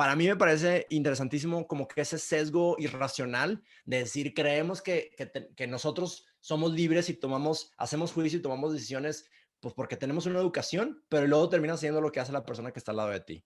para mí me parece interesantísimo como que ese sesgo irracional de decir, creemos que nosotros somos libres y hacemos juicio y tomamos decisiones pues porque tenemos una educación, pero luego termina siendo lo que hace la persona que está al lado de ti.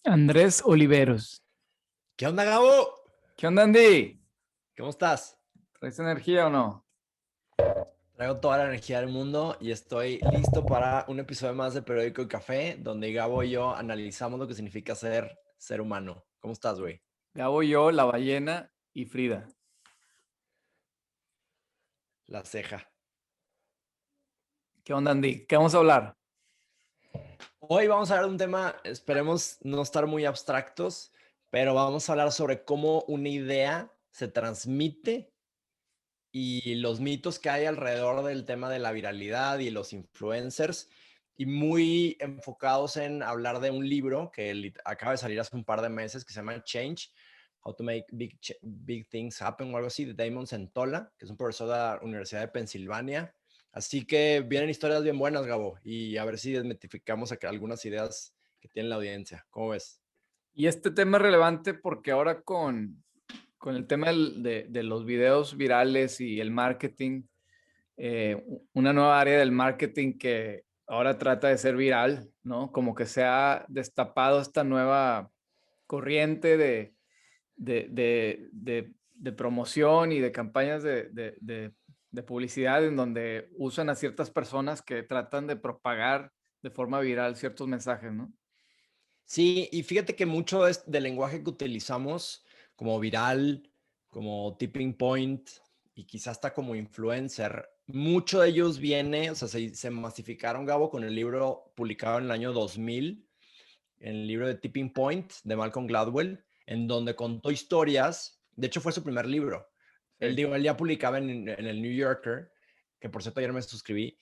Andrés Oliveros. ¿Qué onda, Gabo? ¿Qué onda, Andy? ¿Cómo estás? ¿Traes energía o no? Traigo toda la energía del mundo y estoy listo para un episodio más de Periódico y Café, donde Gabo y yo analizamos lo que significa ser humano. ¿Cómo estás, güey? Gabo, yo, la ballena y Frida. La ceja. ¿Qué onda, Andy? ¿Qué vamos a hablar? Hoy vamos a hablar de un tema, esperemos no estar muy abstractos, pero vamos a hablar sobre cómo una idea se transmite y los mitos que hay alrededor del tema de la viralidad y los influencers, y muy enfocados en hablar de un libro que acaba de salir hace un par de meses que se llama Change, How to Make Big Things Happen o algo así, de Damon Centola, que es un profesor de la Universidad de Pensilvania. Así que vienen historias bien buenas, Gabo, y a ver si desmitificamos algunas ideas que tiene la audiencia. ¿Cómo ves? Y este tema es relevante porque ahora con el tema de los videos virales y el marketing, una nueva área del marketing que ahora trata de ser viral, ¿no? Como que se ha destapado esta nueva corriente de promoción y de campañas de publicidad en donde usan a ciertas personas que tratan de propagar de forma viral ciertos mensajes, ¿no? Sí, y fíjate que mucho del lenguaje que utilizamos como viral, como tipping point y quizás hasta como influencer, mucho de ellos viene, o sea, se masificaron, Gabo, con el libro publicado en el año 2000, el libro de Tipping Point de Malcolm Gladwell, en donde contó historias. De hecho, fue su primer libro. Sí. Él ya publicaba en el New Yorker, que por cierto ayer me suscribí,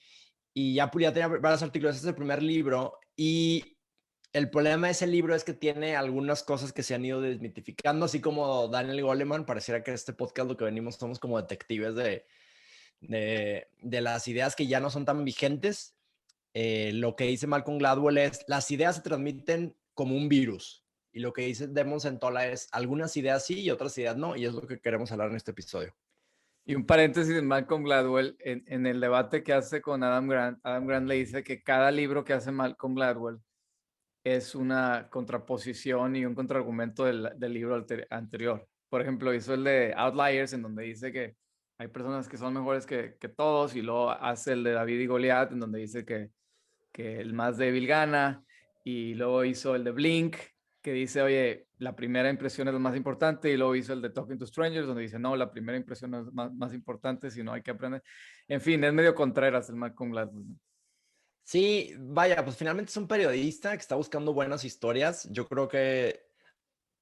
y ya tenía varios artículos. Ese es el primer libro, y el problema de ese libro es que tiene algunas cosas que se han ido desmitificando, así como Daniel Goleman. Pareciera que este podcast lo que venimos somos como detectives de las ideas que ya no son tan vigentes. Lo que dice Malcolm Gladwell es, las ideas se transmiten como un virus. Y lo que dice Damon Centola es, algunas ideas sí y otras ideas no. Y es lo que queremos hablar en este episodio. Y un paréntesis de Malcolm Gladwell, en el debate que hace con Adam Grant le dice que cada libro que hace Malcolm Gladwell es una contraposición y un contraargumento del libro anterior. Por ejemplo, hizo el de Outliers, en donde dice que hay personas que son mejores que todos, y luego hace el de David y Goliat, en donde dice que el más débil gana, y luego hizo el de Blink, que dice, oye, la primera impresión es lo más importante, y luego hizo el de Talking to Strangers, donde dice, no, la primera impresión es más importante, sino hay que aprender. En fin, es medio Contreras el Malcolm Gladwell. Sí, vaya, pues finalmente es un periodista que está buscando buenas historias. Yo creo que,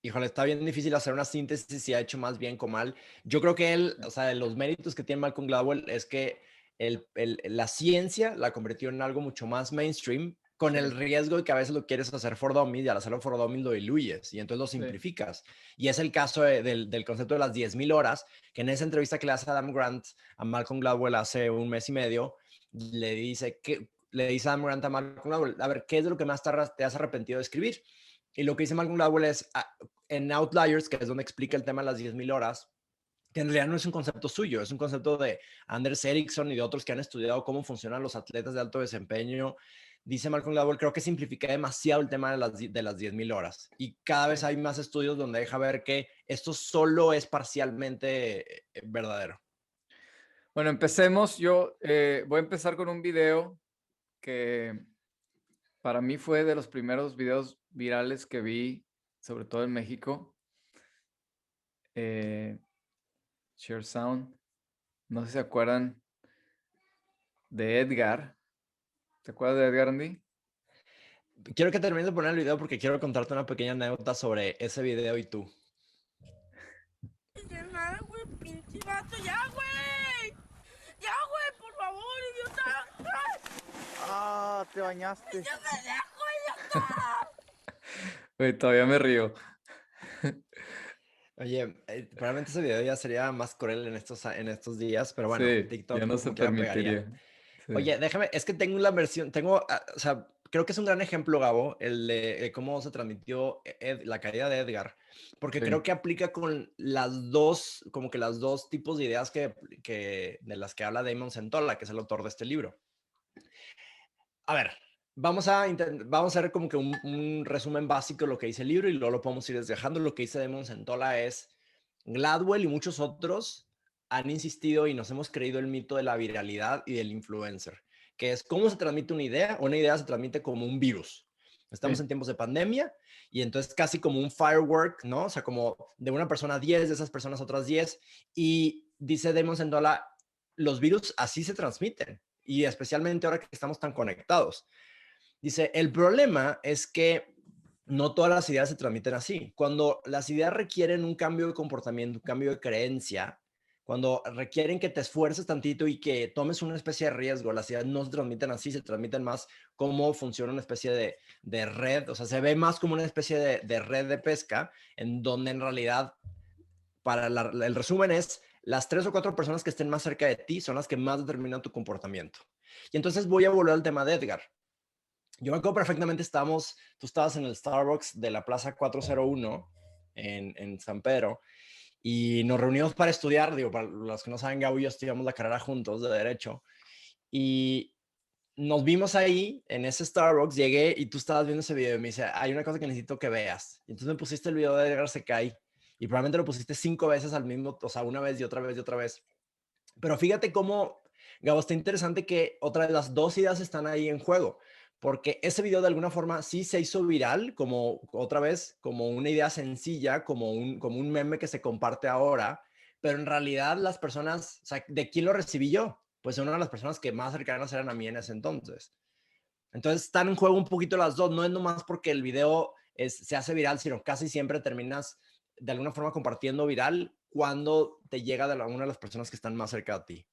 híjole, está bien difícil hacer una síntesis si ha hecho más bien que mal. Yo creo que él, o sea, de los méritos que tiene Malcolm Gladwell es que la ciencia la convirtió en algo mucho más mainstream, con Sí, el riesgo de que a veces lo quieres hacer for dummies y al hacerlo for dummies lo diluyes y entonces lo sí. simplificas. Y es el caso del concepto de las 10,000 horas, que en esa entrevista que le hace Adam Grant a Malcolm Gladwell hace un mes y medio, le dice Adam Grant a Malcolm Gladwell, a ver, ¿qué es de lo que más te has arrepentido de escribir? Y lo que dice Malcolm Gladwell es, en Outliers, que es donde explica el tema de las 10,000 horas, que en realidad no es un concepto suyo, es un concepto de Anders Ericsson y de otros que han estudiado cómo funcionan los atletas de alto desempeño. Dice Malcolm Gladwell, creo que simplifica demasiado el tema de las 10,000 horas. Y cada vez Sí. hay más estudios donde deja ver que esto solo es parcialmente verdadero. Bueno, empecemos. Yo voy a empezar con un video que para mí fue de los primeros videos virales que vi, sobre todo en México. Share Sound. No sé si se acuerdan de Edgar. ¿Te acuerdas de Edgar, Andy? Quiero que termines de poner el video porque quiero contarte una pequeña anécdota sobre ese video y tú. Nada, güey, pinche vato, ya, güey. Ya, güey, por favor, idiota. Ah, te bañaste. Ya me dejo, Güey, todavía me río. Oye, probablemente ese video ya sería más cruel en estos días, pero bueno, Sí, ya TikTok no se como quiera pegaría. permitiría. Sí, Oye, déjame, es que tengo la versión, o sea, creo que es un gran ejemplo, Gabo, el de cómo se transmitió la caída de Edgar, porque sí. creo que aplica con las dos, como que las dos tipos de ideas de las que habla Damon Centolla, que es el autor de este libro. A ver, vamos a hacer como que un resumen básico de lo que dice el libro y luego lo podemos ir desdejando. Lo que dice Damon Centolla es, Gladwell y muchos otros han insistido y nos hemos creído el mito de la viralidad y del influencer, que es cómo se transmite una idea. Una idea se transmite como un virus. Estamos Sí. en tiempos de pandemia y entonces casi como un firework, ¿no? O sea, como de una persona 10, de esas personas otras 10. Y dice Damon Centolla, los virus así se transmiten y especialmente ahora que estamos tan conectados. Dice, el problema es que no todas las ideas se transmiten así. Cuando las ideas requieren un cambio de comportamiento, un cambio de creencia, cuando requieren que te esfuerces tantito y que tomes una especie de riesgo, las ideas no se transmiten así, se transmiten más como funciona una especie de red, o sea, se ve más como una especie de red de pesca, en donde en realidad, el resumen es, las 3 o 4 personas que estén más cerca de ti son las que más determinan tu comportamiento. Y entonces voy a volver al tema de Edgar. Yo me acuerdo perfectamente, tú estabas en el Starbucks de la Plaza 401 en San Pedro y nos reunimos para estudiar. Digo, para los que no saben, Gabo y yo estudiamos la carrera juntos de Derecho y nos vimos ahí en ese Starbucks. Llegué y tú estabas viendo ese video y me dice, hay una cosa que necesito que veas. Y entonces me pusiste el video de Edgar Secay y probablemente lo pusiste 5 veces al mismo, o sea, una vez y otra vez y otra vez. Pero fíjate cómo, Gabo, está interesante que otra de las dos ideas están ahí en juego, porque ese video de alguna forma sí se hizo viral, como otra vez, como una idea sencilla, como un meme que se comparte ahora, pero en realidad las personas, o sea, ¿de quién lo recibí yo? Pues una de las personas que más cercanas eran a mí en ese entonces. Entonces están en juego un poquito las dos, no es nomás porque el video se hace viral, sino casi siempre terminas de alguna forma compartiendo viral cuando te llega de una de las personas que están más cerca de ti.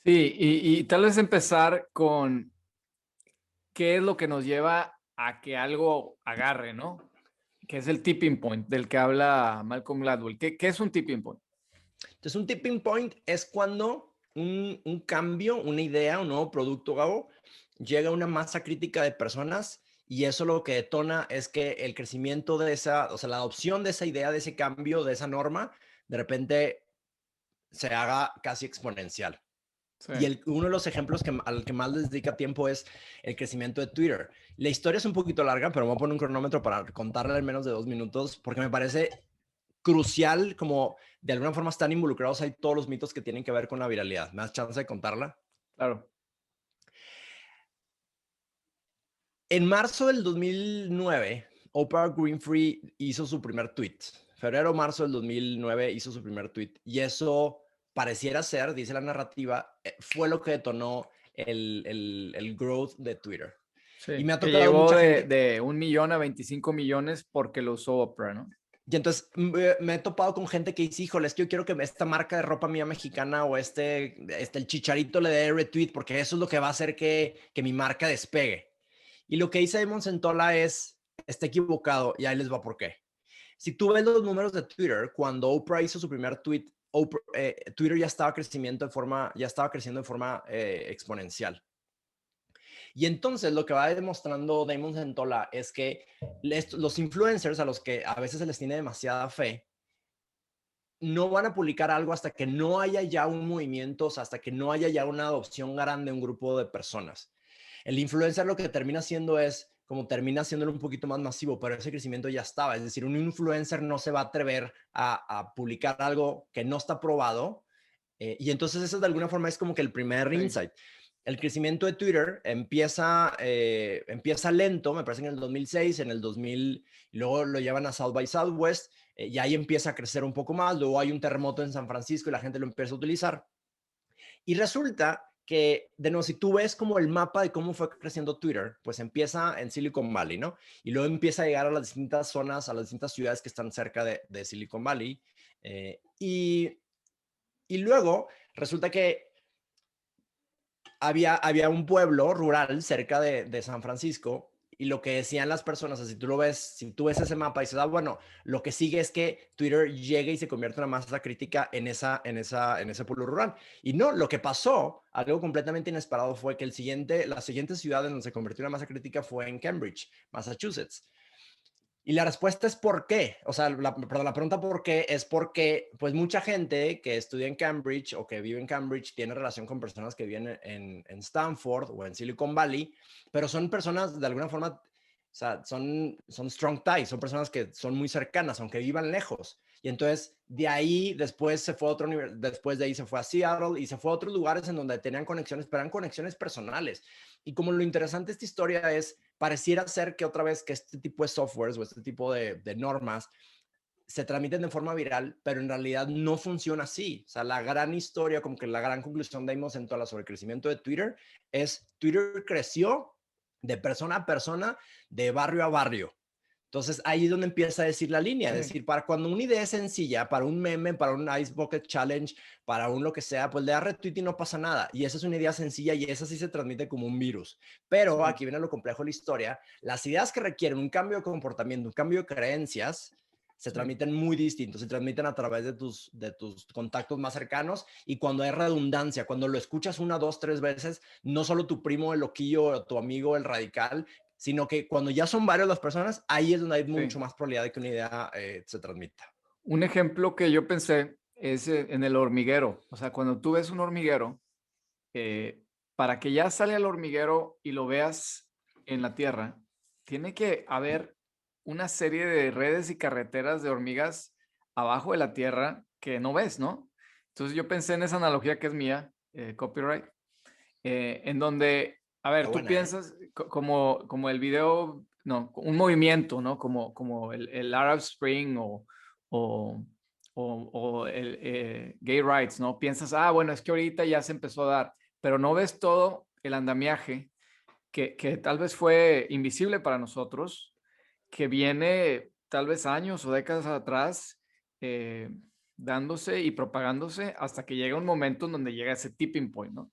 Sí, y tal vez empezar con qué es lo que nos lleva a que algo agarre, ¿no? Que es el tipping point del que habla Malcolm Gladwell. ¿Qué es un tipping point? Entonces, un tipping point es cuando un cambio, una idea, un nuevo producto, Gabo, llega a una masa crítica de personas y eso lo que detona es que el crecimiento de esa, o sea, la adopción de esa idea, de ese cambio, de esa norma, de repente se haga casi exponencial. Sí, Y uno de los ejemplos al que más les dedica tiempo es el crecimiento de Twitter. La historia es un poquito larga, pero me voy a poner un cronómetro para contarla en menos de 2 minutos, porque me parece crucial, como de alguna forma están involucrados ahí todos los mitos que tienen que ver con la viralidad. ¿Me das chance de contarla? claro. En marzo del 2009, Oprah Winfrey hizo su primer tweet. Febrero, marzo del 2009 hizo su primer tweet. Y eso pareciera ser, dice la narrativa, fue lo que detonó el growth de Twitter. Y Sí, me ha que tocado llegó mucha gente. de 1 millón a 25 millones porque lo usó Oprah, ¿no? Y entonces me he topado con gente que dice, híjole, es que yo quiero que esta marca de ropa mía mexicana o el Chicharito le dé retweet porque eso es lo que va a hacer que mi marca despegue. Y lo que dice Damon Centolla está equivocado y ahí les va por qué. Si tú ves los números de Twitter, cuando Oprah hizo su primer tweet, Twitter ya estaba creciendo de forma exponencial. Y entonces lo que va demostrando Damon Centolla es que los influencers a los que a veces se les tiene demasiada fe, no van a publicar algo hasta que no haya ya un movimiento, o sea, hasta que no haya ya una adopción grande de un grupo de personas. El influencer lo que termina haciendo es, como termina haciéndolo un poquito más masivo, pero ese crecimiento ya estaba. Es decir, un influencer no se va a atrever a publicar algo que no está probado. Y entonces eso de alguna forma es como que el primer Sí. insight. El crecimiento de Twitter empieza lento, me parece en el 2006, en el 2000, y luego lo llevan a South by Southwest, y ahí empieza a crecer un poco más, luego hay un terremoto en San Francisco y la gente lo empieza a utilizar. Y resulta que, de nuevo, si tú ves como el mapa de cómo fue creciendo Twitter, pues empieza en Silicon Valley, ¿no? Y luego empieza a llegar a las distintas zonas, a las distintas ciudades que están cerca de Silicon Valley. Y luego resulta que había un pueblo rural cerca de San Francisco y lo que decían las personas, o sea, si tú ves ese mapa y dices, bueno, lo que sigue es que Twitter llegue y se convierta en una masa crítica en ese pueblo rural. Y no, lo que pasó, algo completamente inesperado, fue que la siguiente ciudad en donde se convirtió en una masa crítica fue en Cambridge, Massachusetts. Y la respuesta es ¿por qué? O sea, la pregunta ¿por qué? Es porque pues mucha gente que estudia en Cambridge o que vive en Cambridge tiene relación con personas que viven en Stanford o en Silicon Valley, pero son personas de alguna forma, o sea, son strong ties, son personas que son muy cercanas, aunque vivan lejos. Y entonces de ahí después se fue a otro nivel, después de ahí se fue a Seattle y se fue a otros lugares en donde tenían conexiones, pero eran conexiones personales. Y como lo interesante de esta historia es, pareciera ser que otra vez que este tipo de softwares o este tipo de normas se transmiten de forma viral, pero en realidad no funciona así. O sea, la gran historia, como que la gran conclusión de Amos Entola sobre el crecimiento de Twitter es Twitter creció de persona a persona, de barrio a barrio. Entonces ahí es donde empieza a decir la línea, es decir, para cuando una idea es sencilla, para un meme, para un Ice Bucket Challenge, para un lo que sea, pues le da retweet y no pasa nada. Y esa es una idea sencilla y esa sí se transmite como un virus. Pero aquí viene lo complejo de la historia. Las ideas que requieren un cambio de comportamiento, un cambio de creencias, se transmiten muy distintos, se transmiten a través de tus contactos más cercanos y cuando hay redundancia, cuando lo escuchas una, dos, tres veces, no solo tu primo, el loquillo, o tu amigo, el radical, sino que cuando ya son varias las personas, ahí es donde hay mucho más probabilidad de que una idea se transmita. Un ejemplo que yo pensé es en el hormiguero. O sea, cuando tú ves un hormiguero, para que ya salga el hormiguero y lo veas en la tierra, tiene que haber una serie de redes y carreteras de hormigas abajo de la tierra que no ves, ¿no? Entonces yo pensé en esa analogía que es mía, copyright, en donde, a ver, Está tú buena, ¿eh? piensas como el video, no, un movimiento, ¿no? Como el Arab Spring o, o el gay rights, ¿no? Piensas, bueno, es que ahorita ya se empezó a dar, pero no ves todo el andamiaje que tal vez fue invisible para nosotros, que viene tal vez años o décadas atrás eh, dándose y propagándose hasta que llega un momento en donde llega ese tipping point, ¿no?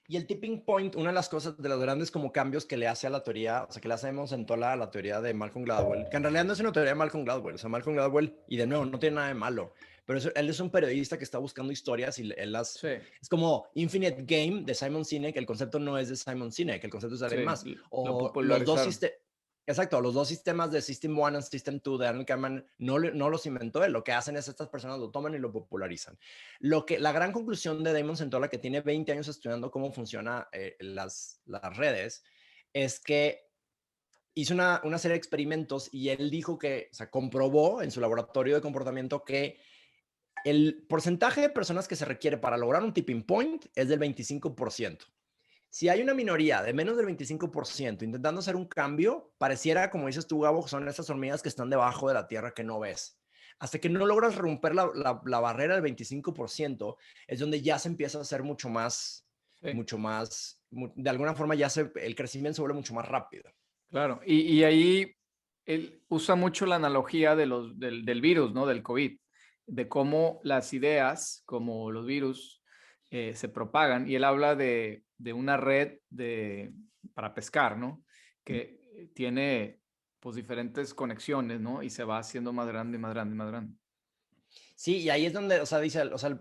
Y el tipping point, una de las cosas, de los grandes como cambios que le hace a la teoría, o sea, que le hacemos en toda la teoría de Malcolm Gladwell, que en realidad no es una teoría de Malcolm Gladwell, o sea, Malcolm Gladwell, y de nuevo, no tiene nada de malo, pero él es un periodista que está buscando historias y él las... Sí, Es como Infinite Game de Simon Sinek, el concepto no es de Simon Sinek, el concepto es de alguien más. sí, lo O los dos popularizaron. sistemas... Exacto, los dos sistemas de System 1 y System 2 de Daniel Kahneman no los inventó él, lo que hacen es estas personas lo toman y lo popularizan. La gran conclusión de Damon Centola, que tiene 20 años estudiando cómo funcionan las redes, es que hizo una serie de experimentos y él dijo que, o sea, comprobó en su laboratorio de comportamiento que el porcentaje de personas que se requiere para lograr un tipping point es del 25%. Si hay una minoría de menos del 25% intentando hacer un cambio, pareciera, como dices tú, Gabo, son esas hormigas que están debajo de la tierra que no ves. Hasta que no logras romper la barrera del 25%, es donde ya se empieza a hacer Sí, de alguna forma el crecimiento se vuelve mucho más rápido. claro. Y ahí él usa mucho la analogía del virus, ¿no? Del COVID, de cómo las ideas, como los virus, se propagan. Y él habla de una red para pescar, ¿no? Que tiene pues diferentes conexiones, ¿no? Y se va haciendo más grande y más grande y más grande. Sí, y ahí es donde, o sea, dice, o sea,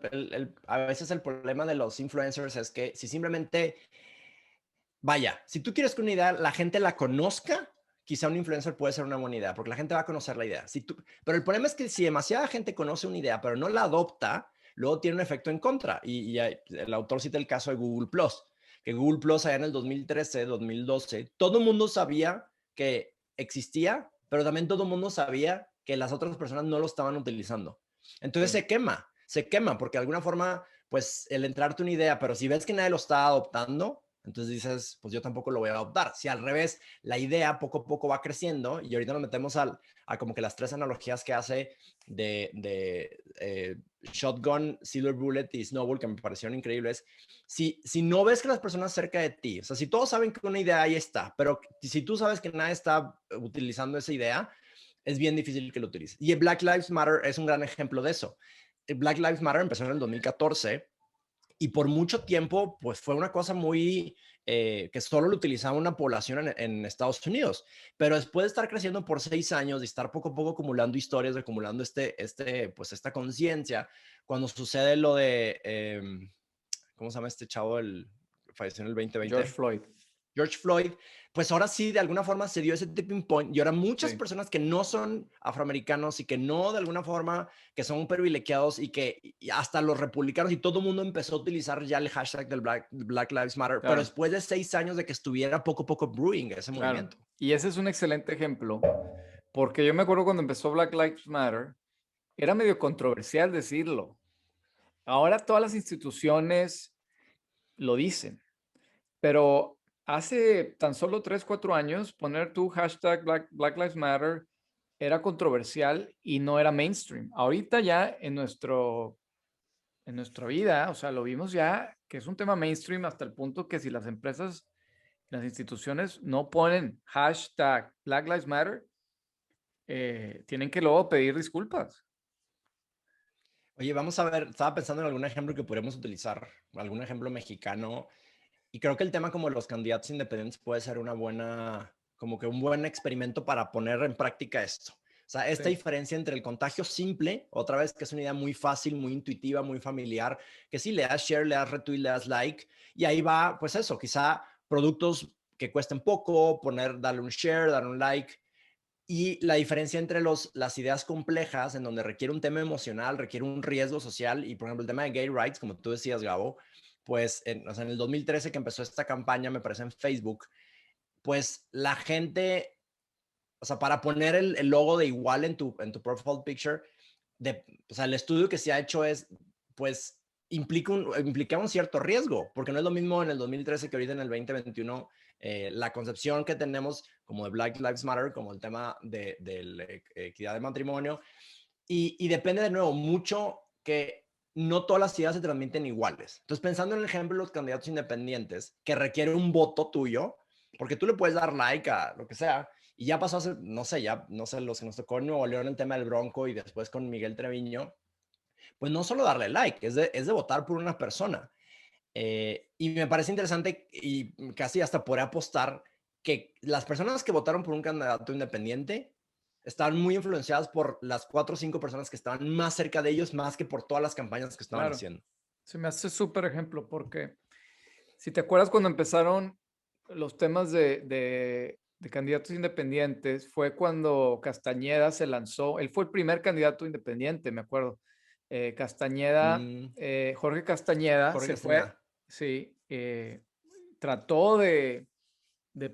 a veces el problema de los influencers es que si simplemente, vaya, si tú quieres que una idea la gente la conozca, quizá un influencer puede ser una buena idea, porque la gente va a conocer la idea. Pero el problema es que si demasiada gente conoce una idea, pero no la adopta, luego tiene un efecto en contra. Y el autor cita el caso de Google Plus, que Google Plus allá en el 2013, 2012, todo el mundo sabía que existía, pero también todo el mundo sabía que las otras personas no lo estaban utilizando. Entonces Sí. se quema, porque de alguna forma, pues el entrarte una idea, pero si ves que nadie lo está adoptando, entonces dices, pues yo tampoco lo voy a adoptar. Si al revés, la idea poco a poco va creciendo y ahorita nos metemos a como que las tres analogías que hace de Shotgun, Silver Bullet y Snowball, que me parecieron increíbles. Si no ves que las personas cerca de ti, o sea, si todos saben que una idea ahí está, pero si tú sabes que nadie está utilizando esa idea, es bien difícil que lo utilices. Y el Black Lives Matter es un gran ejemplo de eso. El Black Lives Matter empezó en el 2014 Y por mucho tiempo, pues fue una cosa muy, que solo lo utilizaba una población en Estados Unidos. Pero después de estar creciendo por 6 años y estar poco a poco acumulando historias, acumulando pues esta conciencia, cuando sucede lo de, ¿cómo se llama este chavo? El falleció en el 2020. George Floyd. George Floyd, pues ahora sí, de alguna forma se dio ese tipping point y ahora muchas Sí. personas que no son afroamericanos y que no de alguna forma, que son privilegiados y hasta los republicanos y todo el mundo empezó a utilizar ya el hashtag del Black Lives Matter, pero Claro. después de 6 años de que estuviera poco a poco brewing ese Claro. movimiento. Y ese es un excelente ejemplo, porque yo me acuerdo cuando empezó Black Lives Matter, era medio controversial decirlo. Ahora todas las instituciones lo dicen, pero hace tan solo 3, 4 años poner tu hashtag Black Lives Matter era controversial y no era mainstream. Ahorita ya en nuestra vida, o sea, lo vimos ya que es un tema mainstream hasta el punto que si las empresas, las instituciones no ponen hashtag Black Lives Matter, tienen que luego pedir disculpas. Oye, vamos a ver, estaba pensando en algún ejemplo que podríamos utilizar, algún ejemplo mexicano, y creo que el tema como los candidatos independientes puede ser una buena, como que un buen experimento para poner en práctica esto. O sea, esta Sí. diferencia entre el contagio simple, otra vez que es una idea muy fácil, muy intuitiva, muy familiar, que sí le das share, le das retweet, le das like, y ahí va, pues eso, quizá productos que cuesten poco, darle un share, darle un like, y la diferencia entre las ideas complejas, en donde requiere un tema emocional, requiere un riesgo social, y por ejemplo el tema de gay rights, como tú decías, Gabo, pues o sea, en el 2013 que empezó esta campaña, me parece en Facebook, pues la gente, o sea, para poner el logo de igual en tu profile picture, o sea, el estudio que se ha hecho es, pues, implicaba un cierto riesgo, porque no es lo mismo en el 2013 que ahorita en el 2021, la concepción que tenemos como de Black Lives Matter, como el tema de la equidad de matrimonio, y depende de nuevo mucho que no todas las ideas se transmiten iguales. Entonces, pensando en el ejemplo de los candidatos independientes, que requiere un voto tuyo, porque tú le puedes dar like a lo que sea, y ya pasó hace, no sé, los que nos tocó en Nuevo León el tema del Bronco y después con Miguel Treviño, pues no solo darle like, es de votar por una persona. Y me parece interesante y casi hasta podría apostar que las personas que votaron por un candidato independiente estaban muy influenciadas por las 4 o 5 personas que estaban más cerca de ellos, más que por todas las campañas que estaban Claro. haciendo. Se me hace súper ejemplo porque si te acuerdas cuando empezaron los temas de candidatos independientes, fue cuando Castañeda se lanzó, él fue el primer candidato independiente, me acuerdo. Castañeda, Mm, Jorge Castañeda Jorge se fue, Castañeda. sí, trató de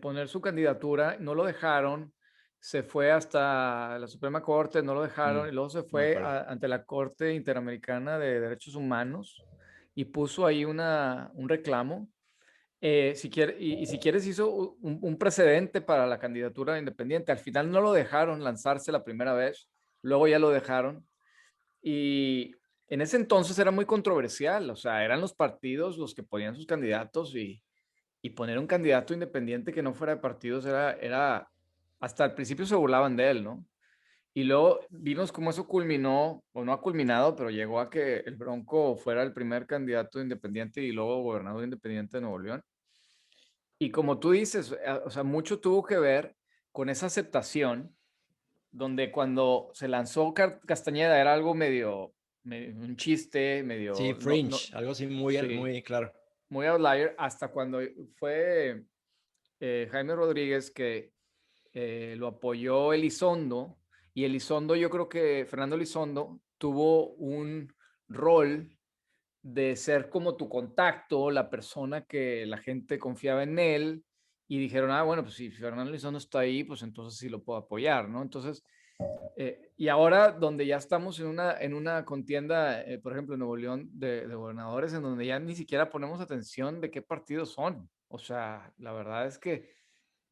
poner su candidatura, no lo dejaron, se fue hasta la Suprema Corte, no lo dejaron, y luego se No me fue acuerdo. ante la Corte Interamericana de Derechos Humanos y puso ahí un reclamo. Si quiere, y si quieres, hizo un precedente para la candidatura independiente. Al final no lo dejaron lanzarse la primera vez, luego ya lo dejaron. Y en ese entonces era muy controversial, o sea, eran los partidos los que ponían sus candidatos y poner un candidato independiente que no fuera de partidos hasta al principio se burlaban de él, ¿no? Y luego vimos cómo eso culminó, o no ha culminado, pero llegó a que el Bronco fuera el primer candidato independiente y luego gobernador independiente de Nuevo León. Y como tú dices, o sea, mucho tuvo que ver con esa aceptación, donde cuando se lanzó Castañeda era algo medio un chiste, Sí, medio, no, no, fringe, algo así muy, sí, muy claro. muy outlier, hasta cuando fue Jaime Rodríguez que lo apoyó Elizondo, y Elizondo, yo creo que Fernando Elizondo tuvo un rol de ser como tu contacto, la persona que la gente confiaba en él, y dijeron, ah, bueno, pues si Fernando Elizondo está ahí, pues entonces sí lo puedo apoyar, ¿no? Entonces, y ahora donde ya estamos en una contienda, por ejemplo, en Nuevo León, de gobernadores, en donde ya ni siquiera ponemos atención de qué partidos son. O sea, la verdad es que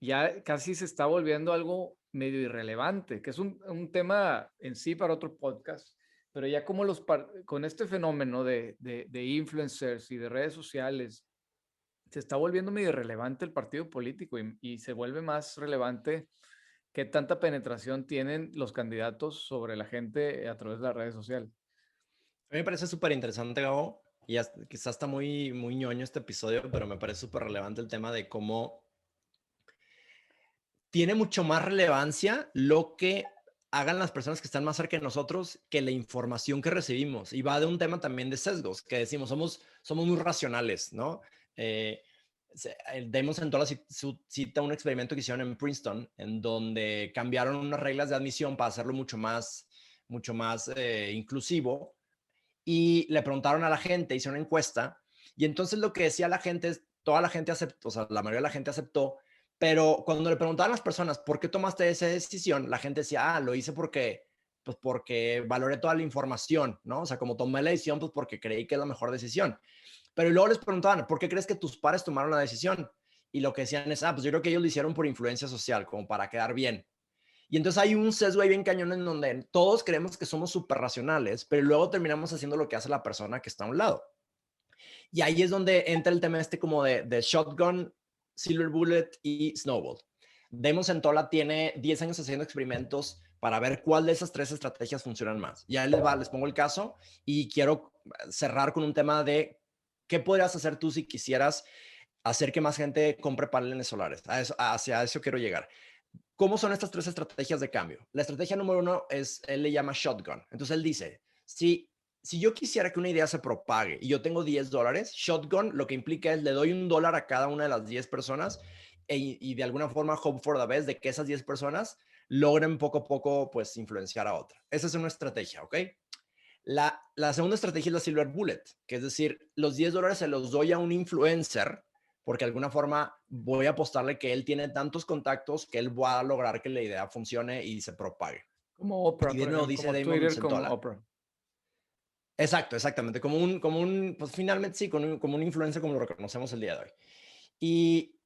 ya casi se está volviendo algo medio irrelevante, que es un tema en sí para otro podcast, pero ya como con este fenómeno de influencers y de redes sociales, se está volviendo medio irrelevante el partido político y se vuelve más relevante qué tanta penetración tienen los candidatos sobre la gente a través de las redes sociales. A mí me parece súper interesante, Gabo, y quizás está muy, muy ñoño este episodio, pero me parece súper relevante el tema de cómo tiene mucho más relevancia lo que hagan las personas que están más cerca de nosotros que la información que recibimos. Y va de un tema también de sesgos, que decimos, somos muy racionales, ¿no? Eh, Damon Centola cita un experimento que hicieron en Princeton, en donde cambiaron unas reglas de admisión para hacerlo mucho más inclusivo. Y le preguntaron a la gente, hicieron una encuesta, y entonces lo que decía la gente es, toda la gente aceptó, o sea, la mayoría de la gente aceptó, pero cuando le preguntaban a las personas, ¿por qué tomaste esa decisión? La gente decía, lo hice pues porque valoré toda la información, ¿no? O sea, como tomé la decisión, pues porque creí que es la mejor decisión. Pero luego les preguntaban, ¿por qué crees que tus padres tomaron la decisión? Y lo que decían es, pues yo creo que ellos lo hicieron por influencia social, como para quedar bien. Y entonces hay un sesgo ahí bien cañón en donde todos creemos que somos súper racionales, pero luego terminamos haciendo lo que hace la persona que está a un lado. Y ahí es donde entra el tema como de Shotgun, Silver Bullet y Snowball. Damon Centola tiene 10 años haciendo experimentos para ver cuál de esas tres estrategias funcionan más. Ya les pongo el caso y quiero cerrar con un tema de qué podrías hacer tú si quisieras hacer que más gente compre paneles solares. Hacia eso quiero llegar. ¿Cómo son estas tres estrategias de cambio? La estrategia número uno es, él le llama shotgun. Entonces él dice, si yo quisiera que una idea se propague y yo tengo $10, shotgun lo que implica es le doy $1 a cada una de las 10 personas y de alguna forma hope for the best de que esas 10 personas logren poco a poco pues influenciar a otra. Esa es una estrategia, ¿ok? La segunda estrategia es la Silver Bullet, que es decir, los $10 se los doy a un influencer porque de alguna forma voy a apostarle que él tiene tantos contactos que él va a lograr que la idea funcione y se propague. Como Oprah, Y por de nuevo ejemplo, dice como Damon Twitter, como Centola. Oprah. Exacto, exactamente. Pues finalmente sí, como un influencer como lo reconocemos el día de hoy. Y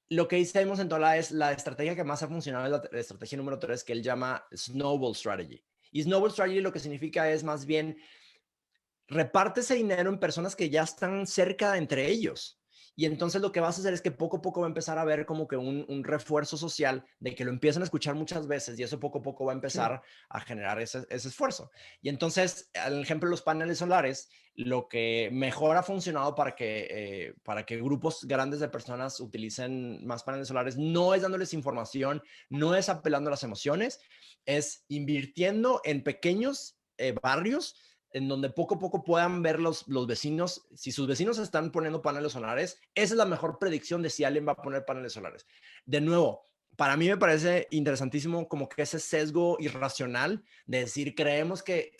lo que dice Damon Centola es la estrategia que más ha funcionado, es la estrategia número 3 que él llama Snowball Strategy. Y Snowball Strategy lo que significa es más bien reparte ese dinero en personas que ya están cerca entre ellos. Y entonces lo que vas a hacer es que poco a poco va a empezar a ver como que un refuerzo social de que lo empiezan a escuchar muchas veces y eso poco a poco va a empezar a generar ese esfuerzo. Y entonces, al ejemplo de los paneles solares, lo que mejor ha funcionado para que grupos grandes de personas utilicen más paneles solares no es dándoles información, no es apelando a las emociones, es invirtiendo en pequeños barrios en donde poco a poco puedan ver los vecinos, si sus vecinos están poniendo paneles solares, esa es la mejor predicción de si alguien va a poner paneles solares. De nuevo, para mí me parece interesantísimo como que ese sesgo irracional de decir, creemos que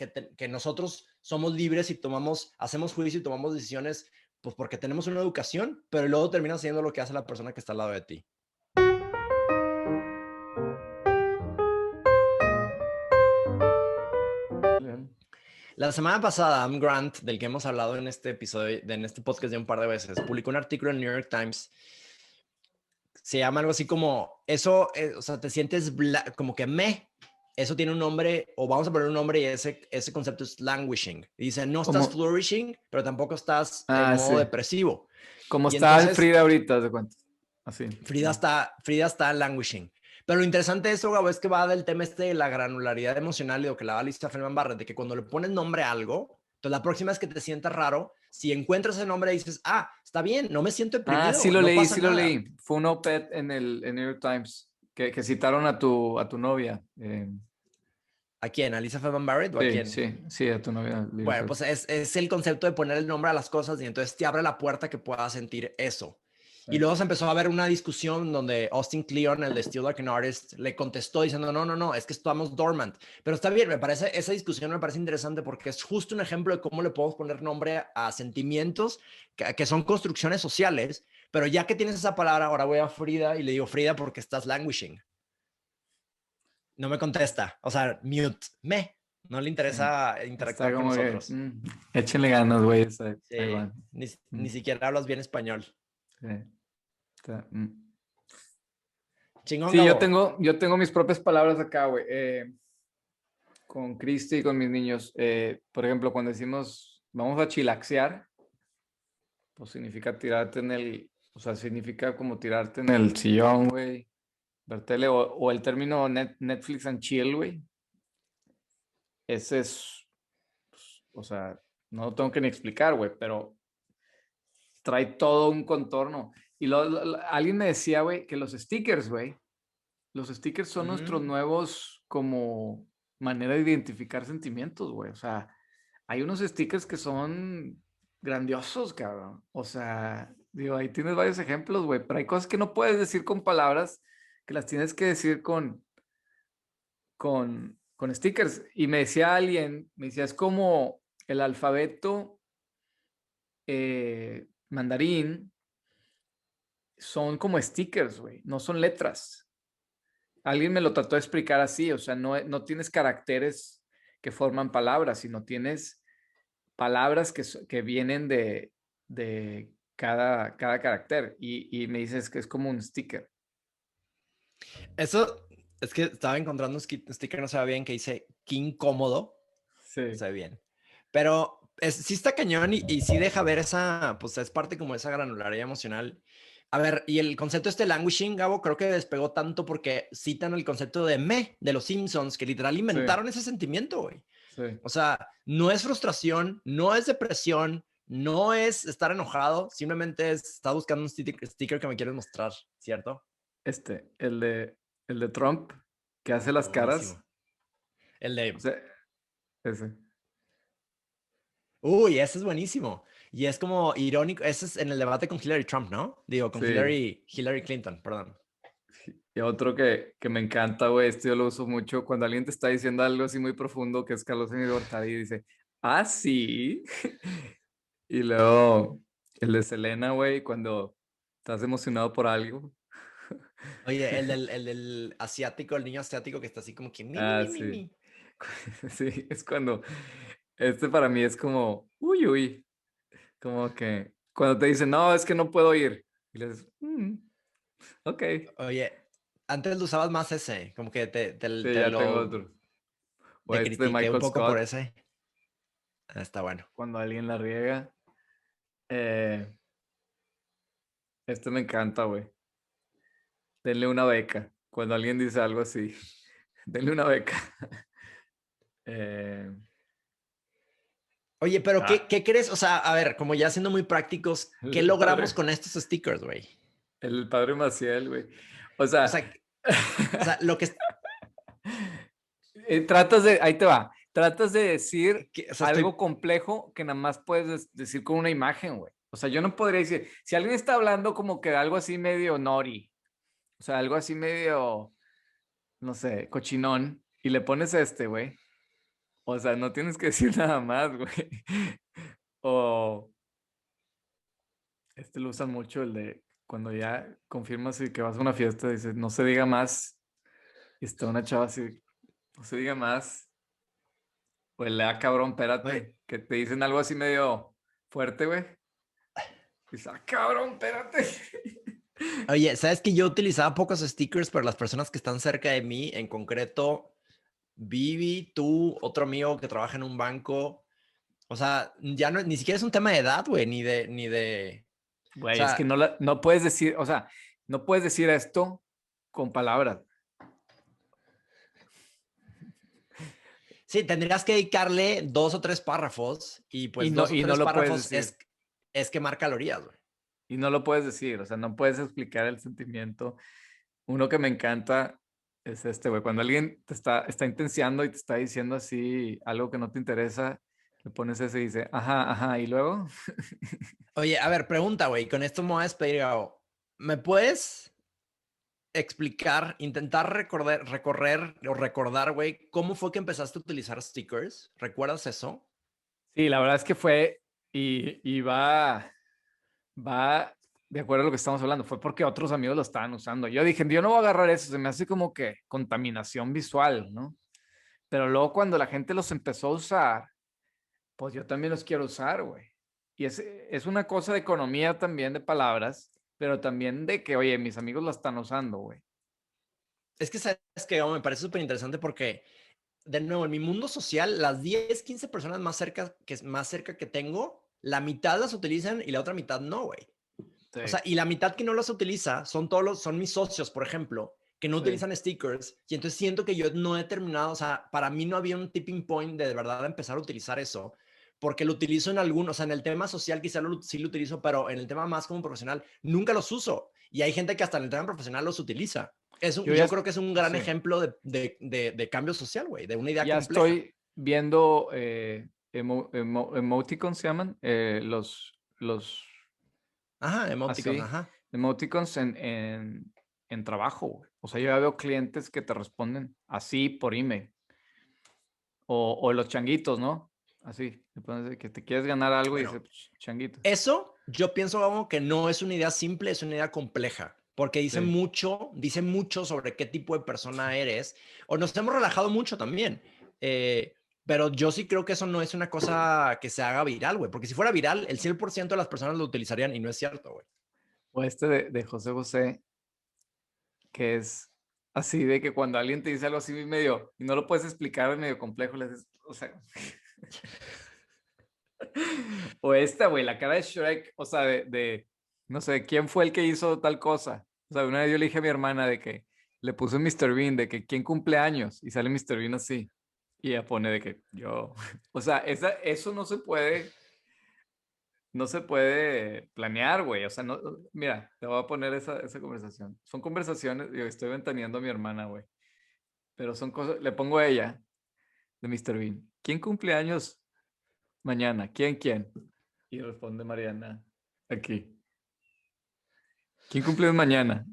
nosotros somos libres y hacemos juicio y tomamos decisiones pues porque tenemos una educación, pero luego termina haciendo lo que hace la persona que está al lado de ti. La semana pasada, Adam Grant, del que hemos hablado en este episodio, en este podcast de un par de veces, publicó un artículo en el New York Times. Se llama algo así como, eso, o sea, te sientes como que eso tiene un nombre, o vamos a poner un nombre y ese concepto es languishing. Y dice, no estás flourishing, pero tampoco estás en modo depresivo. Como y está entonces, Frida ahorita, ¿de cuánto? Así. Frida está languishing. Pero lo interesante de eso, Gabo, es que va del tema de la granularidad emocional y lo que la da Alicia Feldman Barrett, de que cuando le pones nombre a algo, entonces la próxima vez que te sientas raro, si encuentras ese nombre y dices, está bien, no me siento deprimido, sí lo no leí, pasa sí nada. lo leí. Fue un op-ed en el New York Times que citaron a tu novia. ¿A quién? ¿A Alicia Feldman Barrett o a quién? Sí, a tu novia. Bueno, pues es el concepto de poner el nombre a las cosas y entonces te abre la puerta que puedas sentir eso. Y luego se empezó a ver una discusión donde Austin Kleon, el de Still Like an Artist, le contestó diciendo, no, es que estamos dormant. Pero está bien, esa discusión me parece interesante porque es justo un ejemplo de cómo le podemos poner nombre a sentimientos que son construcciones sociales, pero ya que tienes esa palabra, ahora voy a Frida y le digo, Frida, porque estás languishing. No me contesta, o sea, mute, no le interesa interactuar con nosotros. Échenle ganas, güey. Ni siquiera hablas bien español. Sí. Chingón, sí, Gabo. yo tengo mis propias palabras acá, güey. Con Cristi y con mis niños. Por ejemplo, cuando decimos vamos a chilaxear, pues significa tirarte significa como tirarte en el sillón, güey. Ver tele, o el término Netflix and chill, güey. Ese es, pues, o sea, No lo tengo que ni explicar, güey, pero trae todo un contorno. Y alguien me decía, güey, que los stickers, güey, los stickers son nuestros nuevos como manera de identificar sentimientos, güey. O sea, hay unos stickers que son grandiosos, cabrón. O sea, digo, ahí tienes varios ejemplos, güey, pero hay cosas que no puedes decir con palabras, que las tienes que decir con stickers. Y me decía alguien, me decía, es como el alfabeto mandarín, son como stickers, güey, no son letras. Alguien me lo trató de explicar así, o sea, no tienes caracteres que forman palabras, sino tienes palabras que vienen de cada carácter. Y me dices que es como un sticker. Eso es que estaba encontrando un sticker, no se ve bien, que dice qué incómodo. Sí. Se ve bien. Pero sí está cañón y sí deja ver esa, pues es parte como de esa granularidad emocional. A ver, y el concepto este languishing, Gabo, creo que despegó tanto porque citan el concepto de los Simpsons, que literal inventaron ese sentimiento, güey. Sí. O sea, no es frustración, no es depresión, no es estar enojado, simplemente está buscando un sticker que me quieres mostrar, ¿cierto? El de Trump, que hace las caras. Buenísimo. El de, O sea, ese. uy, ese es buenísimo. Y es como irónico, ese es en el debate con Hillary Trump, ¿no? Digo, con Sí. Hillary Clinton, perdón. Y otro que me encanta, güey, esto yo lo uso mucho cuando alguien te está diciendo algo así muy profundo, que es Carlos Emilio Gortari, y dice, ah, sí. Y luego el de Selena, güey, cuando estás emocionado por algo. Oye, el del asiático, el niño asiático que está así como que Ah, sí. mi. Sí, es cuando, este para mí es como, uy, uy, como que cuando te dicen, no, es que no puedo ir. Y le dices, ok, Oye, antes lo usabas más ese, como que sí, te ya tengo lo otro. O te este de critiqué un Michael poco por Scott, ese. Ah, está bueno. cuando alguien la riega. Eh, este me encanta, güey. Denle una beca. Cuando alguien dice algo así, denle una beca. Eh, Oye, pero ah, ¿qué crees? O sea, a ver, como ya siendo muy prácticos, ¿qué el logramos padre, con estos stickers, güey? el padre Maciel, güey. O O sea, sea, lo que, ahí te va, tratas de decir o sea, algo estoy, complejo que nada más puedes decir con una imagen, güey. O sea, yo no podría decir, si alguien está hablando como que de algo así medio nori, o sea, algo así medio, no sé, cochinón, y le pones güey. O sea, no tienes que decir nada más, güey. O lo usan mucho, el de cuando ya confirmas y que vas a una fiesta, dices, no se diga más. Y está una chava así, no se diga más. O el cabrón, oye, espérate. Que te dicen algo así medio fuerte, güey. Dices, cabrón, espérate. oye, ¿sabes que yo utilizaba pocos stickers para las personas que están cerca de mí? En concreto, Vivi, tú, otro amigo que trabaja en un banco. O sea, ya no, ni siquiera es un tema de edad, güey, o Güey, es que sea, no puedes decir, o sea, no puedes decir esto con palabras. sí, tendrías que dedicarle 2 o 3 párrafos y pues dos o Y no tres lo puedes párrafos decir. es quemar calorías, güey. Y no lo puedes decir, o sea, no puedes explicar el sentimiento. Uno que me encanta es güey. Cuando alguien te está intenciando y te está diciendo así algo que no te interesa, le pones ese y dice, ajá, ajá, y luego, Oye, a ver, pregunta, güey, con esto me voy a despedir, Gabo. ¿Me puedes explicar, intentar recordar, güey, cómo fue que empezaste a utilizar stickers? ¿Recuerdas eso? sí, la verdad es que fue y va de acuerdo a lo que estamos hablando, fue porque otros amigos lo estaban usando. Yo dije, yo no voy a agarrar eso, se me hace como que contaminación visual, ¿no? Pero luego cuando la gente los empezó a usar, pues yo también los quiero usar, güey. Y es una cosa de economía también de palabras, pero también de que, oye, mis amigos la están usando, güey. Es que, ¿sabes que me parece súper interesante porque, de nuevo, en mi mundo social, las 10, 15 personas más cerca que tengo, la mitad las utilizan y la otra mitad no, güey. Sí, O sea, y la mitad que no las utiliza son mis socios, por ejemplo, que no sí. utilizan stickers. Y entonces siento que yo no he terminado, o sea, para mí no había un tipping point de verdad empezar a utilizar eso. porque lo utilizo en algunos, o sea, en el tema social quizá sí lo utilizo, pero en el tema más como profesional nunca los uso. Y hay gente que hasta en el tema profesional los utiliza. Yo creo que es un gran sí. ejemplo de cambio social, güey, de una idea Ya compleja. estoy viendo emoticons, se llaman, Ajá, emoticons, así, ajá. emoticons en trabajo, güey. O sea, yo ya veo clientes que te responden así por email. O los changuitos, ¿no? Así, le pones de que te quieres ganar algo y Bueno, dice, pues, changuito. eso yo pienso algo que no es una idea simple, es una idea compleja, porque dice Sí. mucho sobre qué tipo de persona eres, o nos hemos relajado mucho también. Pero yo sí creo que eso no es una cosa que se haga viral, güey, porque si fuera viral, el 100% de las personas lo utilizarían y no es cierto, güey. O este de José José, que es así de que cuando alguien te dice algo así medio, y no lo puedes explicar, es medio complejo, le dices, o sea. O esta, güey, la cara de Shrek, o sea, no sé, ¿quién fue el que hizo tal cosa? O sea, una vez yo le dije a mi hermana de que le puse Mr. Bean, de que quién cumple años, y sale Mr. Bean así. Y ella pone de que yo, o sea, eso no se puede planear, güey. O sea, no, mira, te voy a poner esa conversación. Son conversaciones, yo estoy ventaneando a mi hermana, güey. Pero son cosas, le pongo a ella de Mr. Bean. ¿Quién cumple años mañana? ¿Quién? Y responde Mariana, aquí. ¿Quién cumple mañana?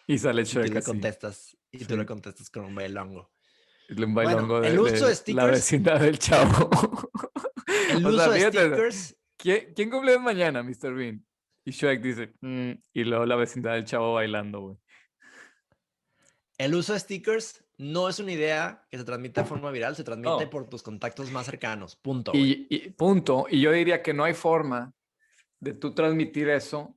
Y sale Y tú Shrek le así. contestas, y tú le Sí. contestas con un bailongo. Es un Bueno, bailongo el uso de de la stickers, vecindad del chavo. el O sea, uso de fíjate, stickers ¿quién cumple mañana, Mr. Bean? Y Shrek dice, y luego la vecindad del chavo bailando, güey. El uso de stickers no es una idea que se transmite de forma viral, se transmite No. por tus contactos más cercanos. Punto, güey. Y punto. Y yo diría que no hay forma de tú transmitir eso.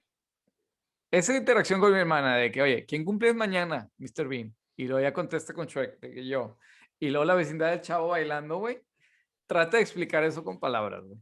Esa interacción con mi hermana de que, oye, ¿quién cumple mañana, Mr. Bean? Y luego ya contesta con Shrek, de que yo. Y luego la vecindad del chavo bailando, güey. Trata de explicar eso con palabras, güey.